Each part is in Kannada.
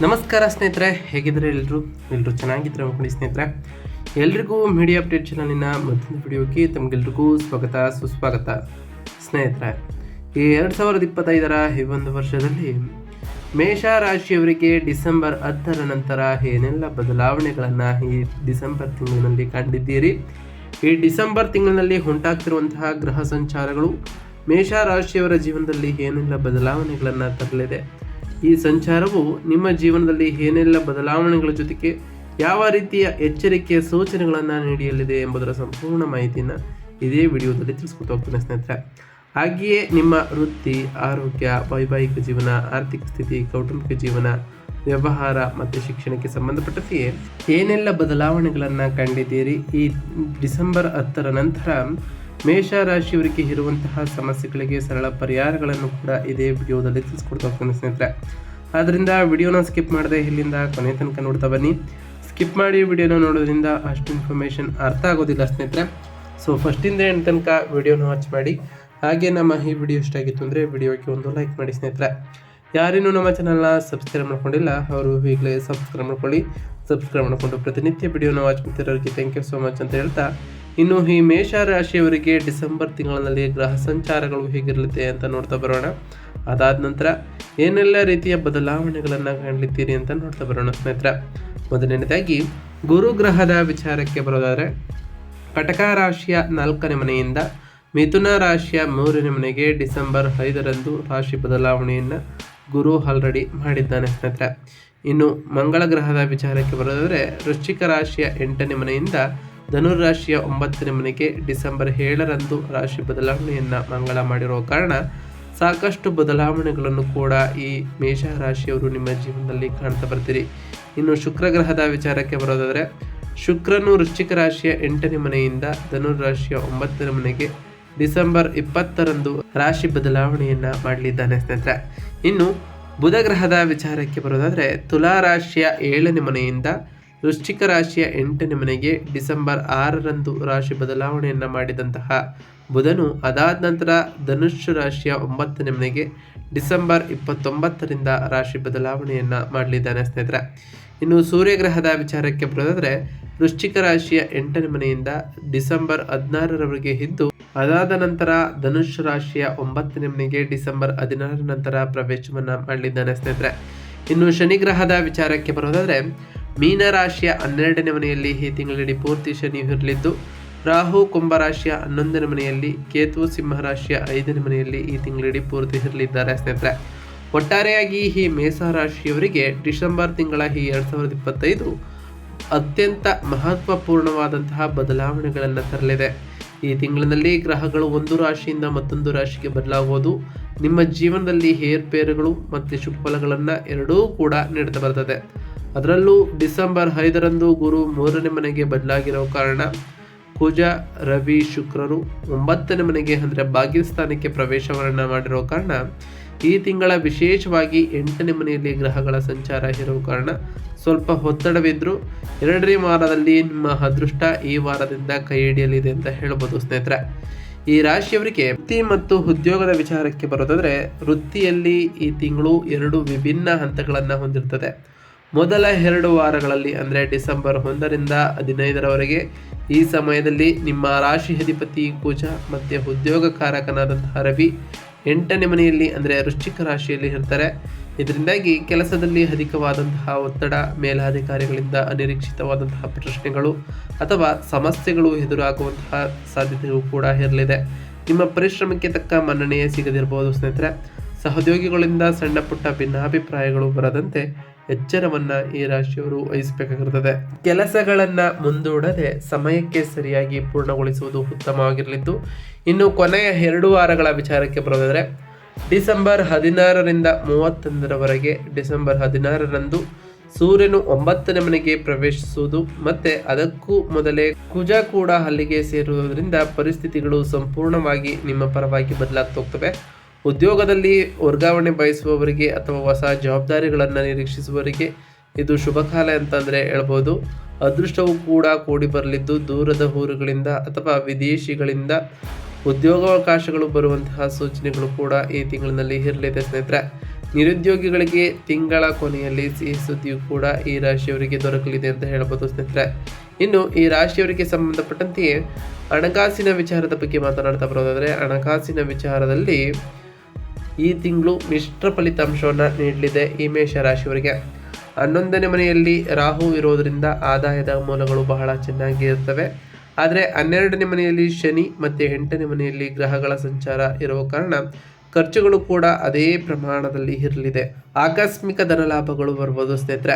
ನಮಸ್ಕಾರ ಸ್ನೇಹಿತರೆ, ಹೇಗಿದ್ರೆ ಎಲ್ಲರೂ ಚೆನ್ನಾಗಿದ್ರೆ ಅನ್ಕೊಂಡು ಸ್ನೇಹಿತರೆ. ಎಲ್ರಿಗೂ ಮೀಡಿಯಾ ಅಪ್ಡೇಟ್ ಚಾನಲಿನ ಮತ್ತೊಂದು ವಿಡಿಯೋಕ್ಕೆ ತಮಗೆಲ್ರಿಗೂ ಸ್ವಾಗತ ಸುಸ್ವಾಗತ. ಸ್ನೇಹಿತರೆ, ಈ 2025ರ ಈ ಒಂದು ವರ್ಷದಲ್ಲಿ ಮೇಷ ರಾಶಿಯವರಿಗೆ ಡಿಸೆಂಬರ್ 10ರ ನಂತರ ಏನೆಲ್ಲ ಬದಲಾವಣೆಗಳನ್ನು ಈ ಡಿಸೆಂಬರ್ ತಿಂಗಳಿನಲ್ಲಿ ಕಂಡಿದ್ದೀರಿ. ಈ ಡಿಸೆಂಬರ್ ತಿಂಗಳಿನಲ್ಲಿ ಉಂಟಾಗ್ತಿರುವಂತಹ ಗ್ರಹ ಸಂಚಾರಗಳು ಮೇಷ ರಾಶಿಯವರ ಜೀವನದಲ್ಲಿ ಏನೆಲ್ಲ ಬದಲಾವಣೆಗಳನ್ನು ತರಲಿದೆ, ಈ ಸಂಚಾರವು ನಿಮ್ಮ ಜೀವನದಲ್ಲಿ ಏನೆಲ್ಲ ಬದಲಾವಣೆಗಳ ಜೊತೆಗೆ ಯಾವ ರೀತಿಯ ಎಚ್ಚರಿಕೆಯ ಸೂಚನೆಗಳನ್ನು ನೀಡಲಿದೆ ಎಂಬುದರ ಸಂಪೂರ್ಣ ಮಾಹಿತಿಯನ್ನು ಇದೇ ವಿಡಿಯೋದಲ್ಲಿ ತಿಳಿಸ್ಕೊಟ್ಟು ಹೋಗ್ತೇನೆ ಸ್ನೇಹಿತರೆ. ಹಾಗೆಯೇ ನಿಮ್ಮ ವೃತ್ತಿ, ಆರೋಗ್ಯ, ವೈವಾಹಿಕ ಜೀವನ, ಆರ್ಥಿಕ ಸ್ಥಿತಿ, ಕೌಟುಂಬಿಕ ಜೀವನ, ವ್ಯವಹಾರ ಮತ್ತು ಶಿಕ್ಷಣಕ್ಕೆ ಸಂಬಂಧಪಟ್ಟಂತೆಯೇ ಏನೆಲ್ಲ ಬದಲಾವಣೆಗಳನ್ನು ಕಂಡಿದ್ದೀರಿ. ಈ ಡಿಸೆಂಬರ್ 10ರ ನಂತರ ಮೇಷ ರಾಶಿಯವರಿಗೆ ಇರುವಂತಹ ಸಮಸ್ಯೆಗಳಿಗೆ ಸರಳ ಪರಿಹಾರಗಳನ್ನು ಕೂಡ ಇದೇ ವಿಡಿಯೋದಲ್ಲಿ ತಿಳಿಸ್ಕೊಡ್ತಾ ಹೋಗ್ತೇನೆ ಸ್ನೇಹಿತರೆ. ಆದ್ದರಿಂದ ವಿಡಿಯೋನ ಸ್ಕಿಪ್ ಮಾಡದೆ ಇಲ್ಲಿಂದ ಕೊನೆ ತನಕ ನೋಡ್ತಾ ಬನ್ನಿ. ಸ್ಕಿಪ್ ಮಾಡಿ ವಿಡಿಯೋನ ನೋಡೋದ್ರಿಂದ ಅಷ್ಟು ಇನ್ಫಾರ್ಮೇಷನ್ ಅರ್ಥ ಆಗೋದಿಲ್ಲ ಸ್ನೇಹಿತರೆ. ಸೊ ಫಸ್ಟಿಂದ ಎಂಡ್ ತನಕ ವಿಡಿಯೋನ ವಾಚ್ ಮಾಡಿ. ಹಾಗೆ ನಮ್ಮ ಈ ವಿಡಿಯೋ ಇಷ್ಟ ಆಗಿತ್ತು ಅಂದರೆ ವಿಡಿಯೋಕ್ಕೆ ಒಂದು ಲೈಕ್ ಮಾಡಿ ಸ್ನೇಹಿತರೆ. ಯಾರೇನೂ ನಮ್ಮ ಚಾನಲ್ನ ಸಬ್ಸ್ಕ್ರೈಬ್ ಮಾಡ್ಕೊಂಡಿಲ್ಲ ಅವರು ಈಗಲೇ ಸಬ್ಸ್ಕ್ರೈಬ್ ಮಾಡ್ಕೊಳ್ಳಿ. ಸಬ್ಸ್ಕ್ರೈಬ್ ಮಾಡಿಕೊಂಡು ಪ್ರತಿನಿತ್ಯ ವಿಡಿಯೋನ ವಾಚ್ ಮಾಡ್ತಿರೋರಿಗೆ ಥ್ಯಾಂಕ್ ಯು ಸೋ ಮಚ್ ಅಂತ ಹೇಳ್ತಾ, ಇನ್ನು ಈ ಮೇಷ ರಾಶಿಯವರಿಗೆ ಡಿಸೆಂಬರ್ ತಿಂಗಳಲ್ಲಿ ಗ್ರಹ ಸಂಚಾರಗಳು ಹೇಗಿರಲಿದೆ ಅಂತ ನೋಡ್ತಾ ಬರೋಣ. ಅದಾದ ನಂತರ ಏನೆಲ್ಲ ರೀತಿಯ ಬದಲಾವಣೆಗಳನ್ನು ಕಾಣಲಿದ್ದೀರಿ ಅಂತ ನೋಡ್ತಾ ಬರೋಣ ಸ್ನೇಹಿತರೆ. ಮೊದಲನೇದಾಗಿ ಗುರು ಗ್ರಹದ ವಿಚಾರಕ್ಕೆ ಬರೋದಾದರೆ, ಕಟಕ ರಾಶಿಯ 4ನೇ ಮನೆಯಿಂದ ಮಿಥುನ ರಾಶಿಯ 3ನೇ ಮನೆಗೆ ಡಿಸೆಂಬರ್ 5ರಂದು ರಾಶಿ ಬದಲಾವಣೆಯನ್ನು ಗುರು ಆಲ್ರೆಡಿ ಮಾಡಿದ್ದಾನೆ ಸ್ನೇಹಿತರೆ. ಇನ್ನು ಮಂಗಳ ಗ್ರಹದ ವಿಚಾರಕ್ಕೆ ಬರೋದಾದರೆ, ವೃಶ್ಚಿಕ ರಾಶಿಯ 8ನೇ ಮನೆಯಿಂದ ಧನುರಾಶಿಯ 9ನೇ ಮನೆಗೆ ಡಿಸೆಂಬರ್ 7ರಂದು ರಾಶಿ ಬದಲಾವಣೆಯನ್ನು ಮಂಗಳ ಮಾಡಿರುವ ಕಾರಣ ಸಾಕಷ್ಟು ಬದಲಾವಣೆಗಳನ್ನು ಕೂಡ ಈ ಮೇಷ ರಾಶಿಯವರು ನಿಮ್ಮ ಜೀವನದಲ್ಲಿ ಕಾಣ್ತಾ ಬರ್ತೀರಿ. ಇನ್ನು ಶುಕ್ರ ಗ್ರಹದ ವಿಚಾರಕ್ಕೆ ಬರೋದಾದರೆ, ಶುಕ್ರನು ವೃಶ್ಚಿಕ ರಾಶಿಯ 8ನೇ ಮನೆಯಿಂದ ಧನುರಾಶಿಯ 9ನೇ ಮನೆಗೆ ಡಿಸೆಂಬರ್ 20ರಂದು ರಾಶಿ ಬದಲಾವಣೆಯನ್ನು ಮಾಡಲಿದ್ದಾನೆ ಸ್ನೇಹಿತರೆ. ಇನ್ನು ಬುಧ ಗ್ರಹದ ವಿಚಾರಕ್ಕೆ ಬರೋದಾದರೆ, ತುಲಾ ರಾಶಿಯ 7ನೇ ಮನೆಯಿಂದ ವೃಶ್ಚಿಕ ರಾಶಿಯ 8ನೇ ಮನೆಗೆ ಡಿಸೆಂಬರ್ 6ರಂದು ರಾಶಿ ಬದಲಾವಣೆಯನ್ನು ಮಾಡಿದಂತಹ ಬುಧನು ಅದಾದ ನಂತರ ಧನುಸ್ಸು ರಾಶಿಯ 9ನೇ ಮನೆಗೆ ಡಿಸೆಂಬರ್ 29ರಿಂದ ರಾಶಿ ಬದಲಾವಣೆಯನ್ನು ಮಾಡಲಿದ್ದಾನೆ ಸ್ನೇಹಿತರೆ. ಇನ್ನು ಸೂರ್ಯಗ್ರಹದ ವಿಚಾರಕ್ಕೆ ಬರೋದಾದರೆ, ವೃಶ್ಚಿಕ ರಾಶಿಯ 8ನೇ ಮನೆಯಿಂದ ಡಿಸೆಂಬರ್ 16ರವರೆಗೆ ಇದ್ದು ಅದಾದ ನಂತರ ಧನುಸ್ಸು ರಾಶಿಯ 9ನೇ ಮನೆಗೆ ಡಿಸೆಂಬರ್ 16ರ ನಂತರ ಪ್ರವೇಶವನ್ನು ಮಾಡಲಿದ್ದಾನೆ ಸ್ನೇಹಿತರೆ. ಇನ್ನು ಶನಿಗ್ರಹದ ವಿಚಾರಕ್ಕೆ ಬರೋದಾದರೆ, ಮೀನ ರಾಶಿಯ 12ನೇ ಮನೆಯಲ್ಲಿ ಈ ತಿಂಗಳಿಡೀ ಪೂರ್ತಿ ಶನಿ ಇರಲಿದ್ದು, ರಾಹು ಕುಂಭರಾಶಿಯ 11ನೇ ಮನೆಯಲ್ಲಿ, ಕೇತು ಸಿಂಹರಾಶಿಯ 5ನೇ ಮನೆಯಲ್ಲಿ ಈ ತಿಂಗಳಿಡೀ ಪೂರ್ತಿ ಇರಲಿದ್ದಾರೆ ಸ್ನೇಹಿತರೆ. ಒಟ್ಟಾರೆಯಾಗಿ ಈ ಮೇಷ ರಾಶಿಯವರಿಗೆ ಡಿಸೆಂಬರ್ ತಿಂಗಳ ಈ 2025 ಅತ್ಯಂತ ಮಹತ್ವಪೂರ್ಣವಾದಂತಹ ಬದಲಾವಣೆಗಳನ್ನು ತರಲಿದೆ. ಈ ತಿಂಗಳಿನಲ್ಲಿ ಗ್ರಹಗಳು ಒಂದು ರಾಶಿಯಿಂದ ಮತ್ತೊಂದು ರಾಶಿಗೆ ಬದಲಾಗುವುದು ನಿಮ್ಮ ಜೀವನದಲ್ಲಿ ಏರ್ಪೇರುಗಳು ಮತ್ತು ಶುಭಫಲಗಳನ್ನು ಎರಡೂ ಕೂಡ ನೀಡ್ತಾ ಬರ್ತದೆ. ಅದರಲ್ಲೂ ಡಿಸೆಂಬರ್ 5ರಂದು ಗುರು 3ನೇ ಮನೆಗೆ ಬದಲಾಗಿರೋ ಕಾರಣ ಕುಜ, ರವಿ, ಶುಕ್ರರು 9ನೇ ಮನೆಗೆ ಅಂದರೆ ಭಾಗ್ಯಸ್ಥಾನಕ್ಕೆ ಪ್ರವೇಶವನ್ನು ಮಾಡಿರೋ ಕಾರಣ ಈ ತಿಂಗಳ ವಿಶೇಷವಾಗಿ 8ನೇ ಮನೆಯಲ್ಲಿ ಗ್ರಹಗಳ ಸಂಚಾರ ಇರೋ ಕಾರಣ ಸ್ವಲ್ಪ ಒತ್ತಡವಿದ್ದರೂ 2ನೇ ವಾರದಲ್ಲಿ ನಿಮ್ಮ ಅದೃಷ್ಟ ಈ ವಾರದಿಂದ ಕೈ ಹಿಡಿಯಲಿದೆ ಅಂತ ಹೇಳ್ಬೋದು ಸ್ನೇಹಿತರೆ. ಈ ರಾಶಿಯವರಿಗೆ ವೃತ್ತಿ ಮತ್ತು ಉದ್ಯೋಗದ ವಿಚಾರಕ್ಕೆ ಬರೋದಾದರೆ, ವೃತ್ತಿಯಲ್ಲಿ ಈ ತಿಂಗಳು 2 ವಿಭಿನ್ನ ಹಂತಗಳನ್ನು ಹೊಂದಿರ್ತದೆ. ಮೊದಲ 2 ವಾರಗಳಲ್ಲಿ ಅಂದರೆ ಡಿಸೆಂಬರ್ 1ರಿಂದ 15ರವರೆಗೆ ಈ ಸಮಯದಲ್ಲಿ ನಿಮ್ಮ ರಾಶಿ ಅಧಿಪತಿ ಕುಜ ಮತ್ತು ಉದ್ಯೋಗಕಾರಕನಾದಂತಹ ರವಿ 8ನೇ ಮನೆಯಲ್ಲಿ ಅಂದರೆ ವೃಶ್ಚಿಕ ರಾಶಿಯಲ್ಲಿ ಇರ್ತಾರೆ. ಇದರಿಂದಾಗಿ ಕೆಲಸದಲ್ಲಿ ಅಧಿಕವಾದಂತಹ ಒತ್ತಡ, ಮೇಲಾಧಿಕಾರಿಗಳಿಂದ ಅನಿರೀಕ್ಷಿತವಾದಂತಹ ಪ್ರಶ್ನೆಗಳು ಅಥವಾ ಸಮಸ್ಯೆಗಳು ಎದುರಾಗುವಂತಹ ಸಾಧ್ಯತೆಗಳು ಕೂಡ ಇರಲಿದೆ. ನಿಮ್ಮ ಪರಿಶ್ರಮಕ್ಕೆ ತಕ್ಕ ಮನ್ನಣೆಯೇ ಸಿಗದಿರಬಹುದು ಸ್ನೇಹಿತರೆ. ಸಹೋದ್ಯೋಗಿಗಳಿಂದ ಸಣ್ಣ ಪುಟ್ಟ ಭಿನ್ನಾಭಿಪ್ರಾಯಗಳು ಬರದಂತೆ ಎಚ್ಚರವನ್ನು ಈ ರಾಶಿಯವರು ವಹಿಸಬೇಕಾಗಿರುತ್ತದೆ. ಕೆಲಸಗಳನ್ನು ಮುಂದೂಡದೆ ಸಮಯಕ್ಕೆ ಸರಿಯಾಗಿ ಪೂರ್ಣಗೊಳಿಸುವುದು ಉತ್ತಮವಾಗಿರಲಿದ್ದು, ಇನ್ನು ಕೊನೆಯ 2 ವಾರಗಳ ವಿಚಾರಕ್ಕೆ ಬರೋದಾದರೆ, ಡಿಸೆಂಬರ್ 16ರಿಂದ 31ರವರೆಗೆ ಡಿಸೆಂಬರ್ 16ರಂದು ಸೂರ್ಯನು 9ನೇ ಮನೆಗೆ ಪ್ರವೇಶಿಸುವುದು ಮತ್ತು ಅದಕ್ಕೂ ಮೊದಲೇ ಕುಜ ಕೂಡ ಅಲ್ಲಿಗೆ ಸೇರುವುದರಿಂದ ಪರಿಸ್ಥಿತಿಗಳು ಸಂಪೂರ್ಣವಾಗಿ ನಿಮ್ಮ ಪರವಾಗಿ ಬದಲಾಗ್ತಾ ಹೋಗ್ತವೆ. ಉದ್ಯೋಗದಲ್ಲಿ ವರ್ಗಾವಣೆ ಬಯಸುವವರಿಗೆ ಅಥವಾ ಹೊಸ ಜವಾಬ್ದಾರಿಗಳನ್ನು ನಿರೀಕ್ಷಿಸುವವರಿಗೆ ಇದು ಶುಭ ಕಾಲ ಅಂತಂದರೆ ಹೇಳ್ಬೋದು. ಅದೃಷ್ಟವೂ ಕೂಡ ಕೂಡಿ ಬರಲಿದ್ದು, ದೂರದ ಊರುಗಳಿಂದ ಅಥವಾ ವಿದೇಶಿಗಳಿಂದ ಉದ್ಯೋಗಾವಕಾಶಗಳು ಬರುವಂತಹ ಸೂಚನೆಗಳು ಕೂಡ ಈ ತಿಂಗಳಿನಲ್ಲಿ ಇರಲಿದೆ ಸ್ನೇಹಿತರೆ. ನಿರುದ್ಯೋಗಿಗಳಿಗೆ ತಿಂಗಳ ಕೊನೆಯಲ್ಲಿ ಸಿಹಿ ಸುದ್ದಿಯು ಕೂಡ ಈ ರಾಶಿಯವರಿಗೆ ದೊರಕಲಿದೆ ಅಂತ ಹೇಳ್ಬೋದು ಸ್ನೇಹಿತರೆ. ಇನ್ನು ಈ ರಾಶಿಯವರಿಗೆ ಸಂಬಂಧಪಟ್ಟಂತೆಯೇ ಹಣಕಾಸಿನ ವಿಚಾರದ ಬಗ್ಗೆ ಮಾತನಾಡ್ತಾ ಬರೋದಾದರೆ, ಹಣಕಾಸಿನ ವಿಚಾರದಲ್ಲಿ ಈ ತಿಂಗಳು ಮಿಶ್ರ ಫಲಿತಾಂಶವನ್ನು ನೀಡಲಿದೆ ಈ ಮೇಷ ರಾಶಿಯವರಿಗೆ. 11ನೇ ಮನೆಯಲ್ಲಿ ರಾಹು ಇರೋದರಿಂದ ಆದಾಯದ ಮೂಲಗಳು ಬಹಳ ಚೆನ್ನಾಗಿ ಇರ್ತವೆ. ಆದರೆ 12ನೇ ಮನೆಯಲ್ಲಿ ಶನಿ ಮತ್ತು 8ನೇ ಮನೆಯಲ್ಲಿ ಗ್ರಹಗಳ ಸಂಚಾರ ಇರುವ ಕಾರಣ ಖರ್ಚುಗಳು ಕೂಡ ಅದೇ ಪ್ರಮಾಣದಲ್ಲಿ ಇರಲಿದೆ. ಆಕಸ್ಮಿಕ ಧನಲಾಭಗಳು ಬರ್ಬೋದು ಸ್ನೇಹಿತರೆ.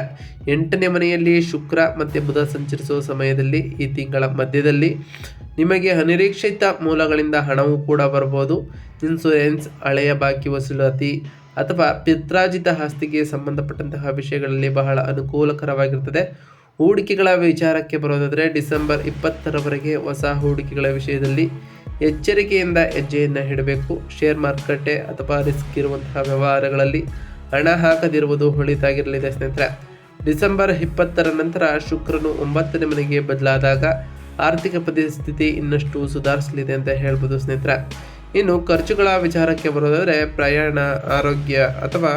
8ನೇ ಮನೆಯಲ್ಲಿ ಶುಕ್ರ ಮತ್ತು ಬುಧ ಸಂಚರಿಸುವ ಸಮಯದಲ್ಲಿ ಈ ತಿಂಗಳ ಮಧ್ಯದಲ್ಲಿ ನಿಮಗೆ ಅನಿರೀಕ್ಷಿತ ಮೂಲಗಳಿಂದ ಹಣವು ಕೂಡ ಬರ್ಬೋದು. ಇನ್ಸೂರೆನ್ಸ್, ಹಳೆಯ ಬಾಕಿ ವಸೂಲಾತಿ ಅಥವಾ ಪಿತ್ರಾರ್ಜಿತ ಆಸ್ತಿಗೆ ಸಂಬಂಧಪಟ್ಟಂತಹ ವಿಷಯಗಳಲ್ಲಿ ಬಹಳ ಅನುಕೂಲಕರವಾಗಿರ್ತದೆ. ಹೂಡಿಕೆಗಳ ವಿಚಾರಕ್ಕೆ ಬರೋದಾದರೆ ಡಿಸೆಂಬರ್ 20ರವರೆಗೆ ಹೊಸ ಹೂಡಿಕೆಗಳ ವಿಷಯದಲ್ಲಿ ಎಚ್ಚರಿಕೆಯಿಂದ ಹೆಜ್ಜೆಯನ್ನು ಇಡಬೇಕು. ಶೇರ್ ಮಾರುಕಟ್ಟೆ ಅಥವಾ ರಿಸ್ಕ್ ಇರುವಂತಹ ವ್ಯವಹಾರಗಳಲ್ಲಿ ಹಣ ಹಾಕದಿರುವುದು ಒಳಿತಾಗಿರಲಿದೆ ಸ್ನೇಹಿತರೆ. ಡಿಸೆಂಬರ್ 20ರ ನಂತರ ಶುಕ್ರನು 9ನೇ ಮನೆಗೆ ಬದಲಾದಾಗ ಆರ್ಥಿಕ ಪರಿಸ್ಥಿತಿ ಇನ್ನಷ್ಟು ಸುಧಾರಿಸಲಿದೆ ಅಂತ ಹೇಳ್ಬೋದು ಸ್ನೇಹಿತರೆ. ಇನ್ನು ಖರ್ಚುಗಳ ವಿಚಾರಕ್ಕೆ ಬರೋದಾದರೆ ಪ್ರಯಾಣ, ಆರೋಗ್ಯ ಅಥವಾ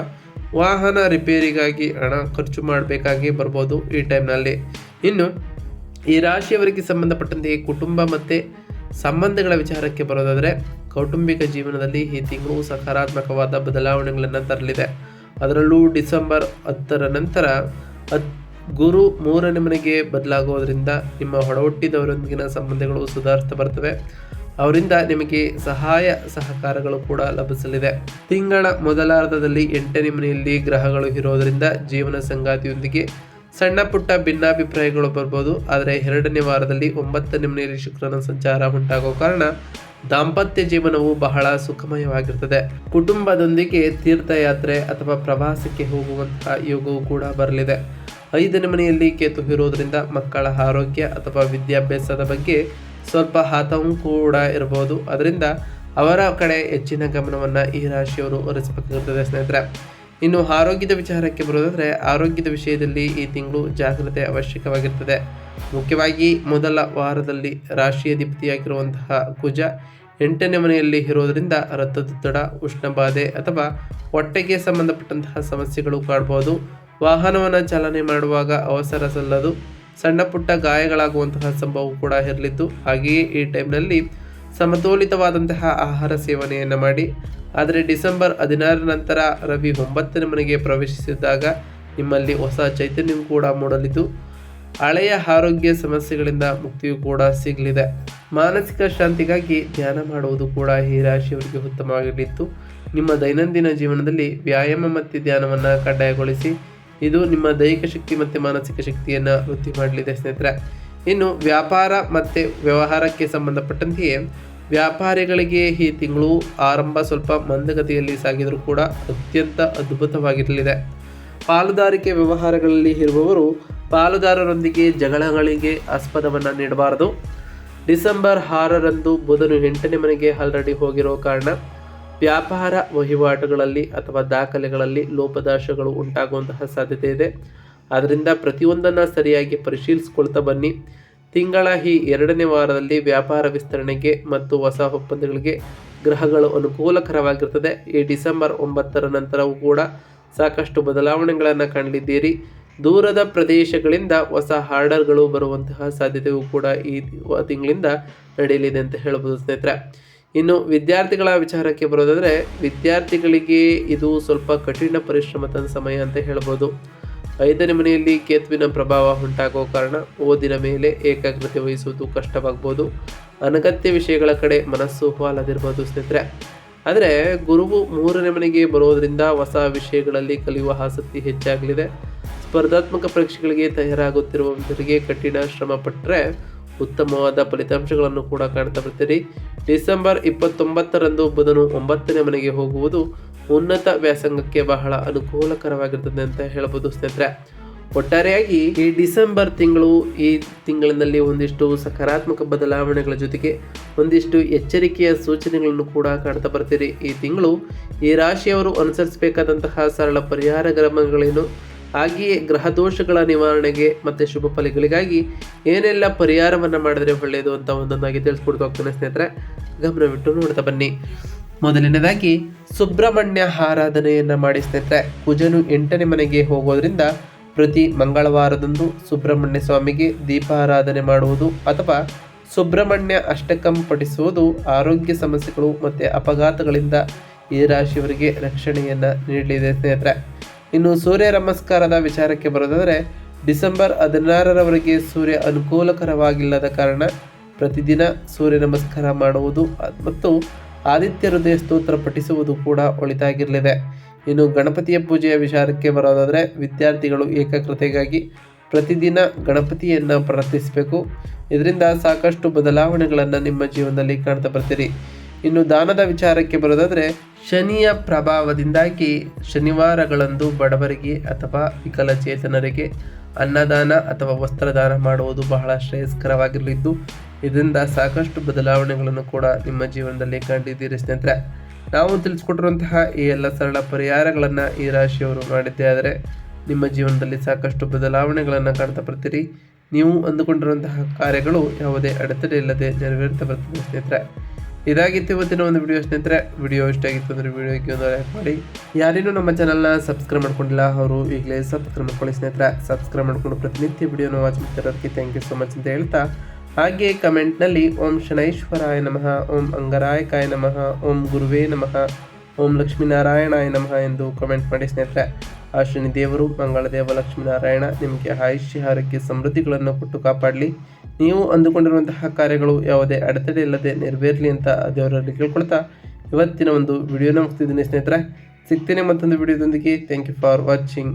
ವಾಹನ ರಿಪೇರಿಗಾಗಿ ಹಣ ಖರ್ಚು ಮಾಡಬೇಕಾಗಿ ಬರ್ಬೋದು ಈ ಟೈಮ್ನಲ್ಲಿ. ಇನ್ನು ಈ ರಾಶಿಯವರಿಗೆ ಸಂಬಂಧಪಟ್ಟಂತೆ ಕುಟುಂಬ ಮತ್ತು ಸಂಬಂಧಗಳ ವಿಚಾರಕ್ಕೆ ಬರೋದಾದರೆ ಕೌಟುಂಬಿಕ ಜೀವನದಲ್ಲಿ ಈ ತಿಂಗಳು ಸಕಾರಾತ್ಮಕವಾದ ಬದಲಾವಣೆಗಳನ್ನು ತರಲಿದೆ. ಅದರಲ್ಲೂ ಡಿಸೆಂಬರ್ 10ರ ನಂತರ ಗುರು 3ನೇ ಮನೆಗೆ ಬದಲಾಗೋದ್ರಿಂದ ನಿಮ್ಮ ಒಡಹುಟ್ಟಿದವರೊಂದಿಗಿನ ಸಂಬಂಧಗಳು ಸುಧಾರಿಸ್ತಾ ಬರ್ತವೆ. ಅವರಿಂದ ನಿಮಗೆ ಸಹಾಯ ಸಹಕಾರಗಳು ಕೂಡ ಲಭಿಸಲಿದೆ. ತಿಂಗಳ ಮೊದಲಾರ್ಧದಲ್ಲಿ 8ನೇ ಮನೆಯಲ್ಲಿ ಗ್ರಹಗಳು ಇರೋದರಿಂದ ಜೀವನ ಸಂಗಾತಿಯೊಂದಿಗೆ ಸಣ್ಣ ಪುಟ್ಟ ಭಿನ್ನಾಭಿಪ್ರಾಯಗಳು ಬರ್ಬೋದು. ಆದರೆ 2ನೇ ವಾರದಲ್ಲಿ 9ನೇ ಮನೆಯಲ್ಲಿ ಶುಕ್ರನ ಸಂಚಾರ ಉಂಟಾಗೋ ಕಾರಣ ದಾಂಪತ್ಯ ಜೀವನವು ಬಹಳ ಸುಖಮಯವಾಗಿರ್ತದೆ. ಕುಟುಂಬದೊಂದಿಗೆ ತೀರ್ಥಯಾತ್ರೆ ಅಥವಾ ಪ್ರವಾಸಕ್ಕೆ ಹೋಗುವಂತಹ ಯೋಗವು ಕೂಡ ಬರಲಿದೆ. 5ನೇ ಮನೆಯಲ್ಲಿ ಕೇತು ಇರೋದ್ರಿಂದ ಮಕ್ಕಳ ಆರೋಗ್ಯ ಅಥವಾ ವಿದ್ಯಾಭ್ಯಾಸದ ಬಗ್ಗೆ ಸ್ವಲ್ಪ ಆತಂಕ ಕೂಡ ಇರಬಹುದು. ಅದರಿಂದ ಅವರ ಕಡೆ ಹೆಚ್ಚಿನ ಗಮನವನ್ನು ಈ ರಾಶಿಯವರು ಹರಿಸಬೇಕಾಗುತ್ತದೆ ಸ್ನೇಹಿತರೆ. ಇನ್ನು ಆರೋಗ್ಯದ ವಿಚಾರಕ್ಕೆ ಬರೋದಾದರೆ ಆರೋಗ್ಯದ ವಿಷಯದಲ್ಲಿ ಈ ತಿಂಗಳು ಜಾಗ್ರತೆ ಅವಶ್ಯಕವಾಗಿರ್ತದೆ. ಮುಖ್ಯವಾಗಿ ಮೊದಲ ವಾರದಲ್ಲಿ ರಾಶಿಯಾಧಿಪತಿಯಾಗಿರುವಂತಹ ಕುಜ 8ನೇ ಮನೆಯಲ್ಲಿ ಇರೋದರಿಂದ ರಕ್ತದೊತ್ತಡ, ಉಷ್ಣಬಾಧೆ ಅಥವಾ ಹೊಟ್ಟೆಗೆ ಸಂಬಂಧಪಟ್ಟಂತಹ ಸಮಸ್ಯೆಗಳು ಕಾಣಬಹುದು. ವಾಹನವನ್ನು ಚಾಲನೆ ಮಾಡುವಾಗ ಅವಸರ ಸಲ್ಲದು, ಸಣ್ಣ ಪುಟ್ಟ ಗಾಯಗಳಾಗುವಂತಹ ಸಂಭವ ಕೂಡ ಇರಲಿದ್ದು, ಹಾಗೆಯೇ ಈ ಟೈಮ್ನಲ್ಲಿ ಸಮತೋಲಿತವಾದಂತಹ ಆಹಾರ ಸೇವನೆಯನ್ನು ಮಾಡಿ. ಆದರೆ ಡಿಸೆಂಬರ್ 16ರ ನಂತರ ರವಿ 9ನೇ ಮನೆಗೆ ಪ್ರವೇಶಿಸಿದಾಗ ನಿಮ್ಮಲ್ಲಿ ಹೊಸ ಚೈತನ್ಯವು ಕೂಡ ಮೂಡಲಿದ್ದು ಹಳೆಯ ಆರೋಗ್ಯ ಸಮಸ್ಯೆಗಳಿಂದ ಮುಕ್ತಿಯು ಕೂಡ ಸಿಗಲಿದೆ. ಮಾನಸಿಕ ಶಾಂತಿಗಾಗಿ ಧ್ಯಾನ ಮಾಡುವುದು ಕೂಡ ಈ ರಾಶಿಯವರಿಗೆ ಉತ್ತಮವಾಗಿರಲಿದ್ದು, ನಿಮ್ಮ ದೈನಂದಿನ ಜೀವನದಲ್ಲಿ ವ್ಯಾಯಾಮ ಮತ್ತು ಧ್ಯಾನವನ್ನು ಕಡ್ಡಾಯಗೊಳಿಸಿ. ಇದು ನಿಮ್ಮ ದೈಹಿಕ ಶಕ್ತಿ ಮತ್ತು ಮಾನಸಿಕ ಶಕ್ತಿಯನ್ನು ವೃದ್ಧಿ ಮಾಡಲಿದೆ ಸ್ನೇಹಿತರೆ. ಇನ್ನು ವ್ಯಾಪಾರ ಮತ್ತು ವ್ಯವಹಾರಕ್ಕೆ ಸಂಬಂಧಪಟ್ಟಂತೆಯೇ ವ್ಯಾಪಾರಿಗಳಿಗೆ ಈ ತಿಂಗಳು ಆರಂಭ ಸ್ವಲ್ಪ ಮಂದಗತಿಯಲ್ಲಿ ಸಾಗಿದರೂ ಕೂಡ ಅತ್ಯಂತ ಅದ್ಭುತವಾಗಿರಲಿದೆ. ಪಾಲುದಾರಿಕೆ ವ್ಯವಹಾರಗಳಲ್ಲಿ ಇರುವವರು ಪಾಲುದಾರರೊಂದಿಗೆ ಜಗಳಗಳಿಗೆ ಆಸ್ಪದವನ್ನು ನೀಡಬಾರದು. ಡಿಸೆಂಬರ್ 6ರಂದು ಬುಧನು 8ನೇ ಮನೆಗೆ ಆಲ್ರೆಡಿ ಹೋಗಿರೋ ಕಾರಣ ವ್ಯಾಪಾರ ವಹಿವಾಟುಗಳಲ್ಲಿ ಅಥವಾ ದಾಖಲೆಗಳಲ್ಲಿ ಲೋಪದೋಷಗಳು ಉಂಟಾಗುವಂತಹ ಸಾಧ್ಯತೆ ಇದೆ. ಆದ್ದರಿಂದ ಪ್ರತಿಯೊಂದನ್ನು ಸರಿಯಾಗಿ ಪರಿಶೀಲಿಸಿಕೊಳ್ತಾ ಬನ್ನಿ. ತಿಂಗಳ ಈ 2ನೇ ವಾರದಲ್ಲಿ ವ್ಯಾಪಾರ ವಿಸ್ತರಣೆಗೆ ಮತ್ತು ಹೊಸ ಒಪ್ಪಂದಗಳಿಗೆ ಗ್ರಹಗಳು ಅನುಕೂಲಕರವಾಗಿರ್ತದೆ. ಈ ಡಿಸೆಂಬರ್ 9ರ ನಂತರವೂ ಕೂಡ ಸಾಕಷ್ಟು ಬದಲಾವಣೆಗಳನ್ನು ಕಾಣಲಿದ್ದೀರಿ. ದೂರದ ಪ್ರದೇಶಗಳಿಂದ ಹೊಸ ಆರ್ಡರ್ಗಳು ಬರುವಂತಹ ಸಾಧ್ಯತೆಯೂ ಕೂಡ ಈ ತಿಂಗಳಿಂದ ನಡೆಯಲಿದೆ ಅಂತ ಹೇಳ್ಬೋದು ಸ್ನೇಹಿತರೆ. ಇನ್ನು ವಿದ್ಯಾರ್ಥಿಗಳ ವಿಚಾರಕ್ಕೆ ಬರೋದಾದರೆ ವಿದ್ಯಾರ್ಥಿಗಳಿಗೆ ಇದು ಸ್ವಲ್ಪ ಕಠಿಣ ಪರಿಶ್ರಮದ ಸಮಯ ಅಂತ ಹೇಳ್ಬೋದು. 5ನೇ ಮನೆಯಲ್ಲಿ ಕೇತುವಿನ ಪ್ರಭಾವ ಉಂಟಾಗುವ ಕಾರಣ ಓದಿನ ಮೇಲೆ ಏಕಾಗ್ರತೆ ವಹಿಸುವುದು ಕಷ್ಟವಾಗ್ಬೋದು. ಅನಗತ್ಯ ವಿಷಯಗಳ ಕಡೆ ಮನಸ್ಸು ವಾಲದಿರ್ಬೋದು ಸ್ನೇಹಿತರೆ. ಆದರೆ ಗುರುವು 3ನೇ ಮನೆಗೆ ಬರೋದರಿಂದ ಹೊಸ ವಿಷಯಗಳಲ್ಲಿ ಕಲಿಯುವ ಆಸಕ್ತಿ ಹೆಚ್ಚಾಗಲಿದೆ. ಸ್ಪರ್ಧಾತ್ಮಕ ಪರೀಕ್ಷೆಗಳಿಗೆ ತಯಾರಾಗುತ್ತಿರುವವರಿಗೆ ಕಠಿಣ ಶ್ರಮ ಪಟ್ಟರೆ ಉತ್ತಮವಾದ ಫಲಿತಾಂಶಗಳನ್ನು ಕೂಡ ಕಾಣ್ತಾ ಬರ್ತೀರಿ. ಡಿಸೆಂಬರ್ 29ರಂದು ಬುಧನು 9ನೇ ಮನೆಗೆ ಹೋಗುವುದು ಉನ್ನತ ವ್ಯಾಸಂಗಕ್ಕೆ ಬಹಳ ಅನುಕೂಲಕರವಾಗಿರ್ತದೆ ಅಂತ ಹೇಳ್ಬೋದು ಸ್ನೇಹಿತರೆ. ಒಟ್ಟಾರೆಯಾಗಿ ಈ ಡಿಸೆಂಬರ್ ತಿಂಗಳು ಈ ತಿಂಗಳಿನಲ್ಲಿ ಒಂದಿಷ್ಟು ಸಕಾರಾತ್ಮಕ ಬದಲಾವಣೆಗಳ ಜೊತೆಗೆ ಒಂದಿಷ್ಟು ಎಚ್ಚರಿಕೆಯ ಸೂಚನೆಗಳನ್ನು ಕೂಡ ಕಾಣ್ತಾ ಬರ್ತೀರಿ. ಈ ತಿಂಗಳು ಈ ರಾಶಿಯವರು ಅನುಸರಿಸಬೇಕಾದಂತಹ ಸರಳ ಪರಿಹಾರ ಕ್ರಮಗಳೇನು, ಹಾಗೆಯೇ ಗ್ರಹ ದೋಷಗಳ ನಿವಾರಣೆಗೆ ಮತ್ತು ಶುಭ ಫಲಗಳಿಗಾಗಿ ಏನೆಲ್ಲ ಪರಿಹಾರವನ್ನು ಮಾಡಿದ್ರೆ ಒಳ್ಳೆಯದು ಅಂತ ಒಂದೊಂದಾಗಿ ತಿಳಿಸ್ಕೊಡ್ತಾ ಹೋಗ್ತಾನೆ ಸ್ನೇಹಿತರೆ. ಗಮನವಿಟ್ಟು ನೋಡ್ತಾ ಬನ್ನಿ. ಮೊದಲನೇದಾಗಿ ಸುಬ್ರಹ್ಮಣ್ಯ ಆರಾಧನೆಯನ್ನು ಮಾಡಿ ಸ್ನೇಹಿತರೆ. ಕುಜನು 8ನೇ ಮನೆಗೆ ಹೋಗೋದ್ರಿಂದ ಪ್ರತಿ ಮಂಗಳವಾರದಂದು ಸುಬ್ರಹ್ಮಣ್ಯ ಸ್ವಾಮಿಗೆ ದೀಪಾರಾಧನೆ ಮಾಡುವುದು ಅಥವಾ ಸುಬ್ರಹ್ಮಣ್ಯ ಅಷ್ಟಕಂ ಪಠಿಸುವುದು ಆರೋಗ್ಯ ಸಮಸ್ಯೆಗಳು ಮತ್ತು ಅಪಘಾತಗಳಿಂದ ಈ ರಾಶಿಯವರಿಗೆ ರಕ್ಷಣೆಯನ್ನು ನೀಡಲಿದೆ ಸ್ನೇಹಿತರೆ. ಇನ್ನು ಸೂರ್ಯ ನಮಸ್ಕಾರದ ವಿಚಾರಕ್ಕೆ ಬರೋದಾದರೆ ಡಿಸೆಂಬರ್ 16ರವರೆಗೆ ಸೂರ್ಯ ಅನುಕೂಲಕರವಾಗಿಲ್ಲದ ಕಾರಣ ಪ್ರತಿದಿನ ಸೂರ್ಯ ನಮಸ್ಕಾರ ಮಾಡುವುದು ಮತ್ತು ಆದಿತ್ಯ ಹೃದಯ ಸ್ತೋತ್ರ ಪಠಿಸುವುದು ಕೂಡ ಒಳಿತಾಗಿರಲಿದೆ. ಇನ್ನು ಗಣಪತಿಯ ಪೂಜೆಯ ವಿಚಾರಕ್ಕೆ ಬರೋದಾದರೆ ವಿದ್ಯಾರ್ಥಿಗಳು ಏಕಾಗ್ರತೆಗಾಗಿ ಪ್ರತಿದಿನ ಗಣಪತಿಯನ್ನು ಪ್ರಾರ್ಥಿಸಬೇಕು. ಇದರಿಂದ ಸಾಕಷ್ಟು ಬದಲಾವಣೆಗಳನ್ನು ನಿಮ್ಮ ಜೀವನದಲ್ಲಿ ಕಾಣ್ತಾ ಬರ್ತೀರಿ. ಇನ್ನು ದಾನದ ವಿಚಾರಕ್ಕೆ ಬರೋದಾದರೆ ಶನಿಯ ಪ್ರಭಾವದಿಂದಾಗಿ ಶನಿವಾರಗಳಂದು ಬಡವರಿಗೆ ಅಥವಾ ವಿಕಲಚೇತನರಿಗೆ ಅನ್ನದಾನ ಅಥವಾ ವಸ್ತ್ರದಾನ ಮಾಡುವುದು ಬಹಳ ಶ್ರೇಯಸ್ಕರವಾಗಿರಲಿದ್ದು ಇದರಿಂದ ಸಾಕಷ್ಟು ಬದಲಾವಣೆಗಳನ್ನು ಕೂಡ ನಿಮ್ಮ ಜೀವನದಲ್ಲಿ ಕಂಡಿದ್ದೀರಿ ಸ್ನೇಹಿತರೆ. ನಾವು ತಿಳಿಸ್ಕೊಟ್ಟಿರುವಂತಹ ಈ ಎಲ್ಲ ಸರಳ ಪರಿಹಾರಗಳನ್ನು ಈ ರಾಶಿಯವರು ಮಾಡಿದ್ದೇ ಆದರೆ ನಿಮ್ಮ ಜೀವನದಲ್ಲಿ ಸಾಕಷ್ಟು ಬದಲಾವಣೆಗಳನ್ನು ಕಾಣ್ತಾ ಬರ್ತೀರಿ. ನೀವು ಅಂದುಕೊಂಡಿರುವಂತಹ ಕಾರ್ಯಗಳು ಯಾವುದೇ ಅಡೆತಡೆ ಇಲ್ಲದೆ ನೆರವೇರ್ತಾ ಬರ್ತದೆ ಸ್ನೇಹಿತರೆ. ಇದಾಗಿತ್ತು ಇವತ್ತಿನ ಒಂದು ವಿಡಿಯೋ ಸ್ನೇಹಿತರೆ. ವಿಡಿಯೋ ಇಷ್ಟ ಆಗಿತ್ತು ಅಂದರೆ ವಿಡಿಯೋಗೆ ಒಂದು ಲೈಕ್ ಮಾಡಿ. ಯಾರೇನೂ ನಮ್ಮ ಚಾನಲ್ನ ಸಬ್ಸ್ಕ್ರೈಬ್ ಮಾಡ್ಕೊಂಡಿಲ್ಲ ಅವರು ಈಗಲೇ ಸಬ್ಸ್ಕ್ರೈಬ್ ಮಾಡ್ಕೊಳ್ಳಿ ಸ್ನೇಹಿತರೆ. ಸಬ್ಸ್ಕ್ರೈಬ್ ಮಾಡ್ಕೊಂಡು ಪ್ರತಿನಿತ್ಯ ವಿಡಿಯೋನ ವಾಚ್ ಮಾಡ್ತಿರೋದಕ್ಕೆ ಥ್ಯಾಂಕ್ ಯು ಸೊ ಮಚ್ ಅಂತ ಹೇಳ್ತಾ, ಹಾಗೆ ಕಮೆಂಟ್ನಲ್ಲಿ ಓಂ ಶನೈಶ್ವರಾಯ ನಮಃ, ಓಂ ಅಂಗರಾಯಕಾಯ ನಮಃ, ಓಂ ಗುರುವೇ ನಮಃ, ಓಂ ಲಕ್ಷ್ಮೀನಾರಾಯಣಾಯ ನಮಃ ಎಂದು ಕಮೆಂಟ್ ಮಾಡಿ ಸ್ನೇಹಿತರೆ. ಆ ಶನಿ ದೇವರು ಮಂಗಳದೇವ ಲಕ್ಷ್ಮೀನಾರಾಯಣ ನಿಮಗೆ ಆಯುಷ್ಯ ಆರೋಗ್ಯ ಸಮೃದ್ಧಿಗಳನ್ನು ಕೊಟ್ಟು ಕಾಪಾಡಲಿ. ನೀವು ಅಂದುಕೊಂಡಿರುವಂತಹ ಕಾರ್ಯಗಳು ಯಾವುದೇ ಅಡೆತಡೆ ಇಲ್ಲದೆ ನೆರವೇರಲಿ ಅಂತ ದೇವರಲ್ಲಿ ಕೇಳ್ಕೊಳ್ತಾ ಇವತ್ತಿನ ಒಂದು ವಿಡಿಯೋನ ಮುಗಿಸ್ತಿದ್ದೀನಿ ಸ್ನೇಹಿತರೆ. ಸಿಗ್ತೇನೆ ಮತ್ತೊಂದು ವಿಡಿಯೋದೊಂದಿಗೆ. Thank you for watching.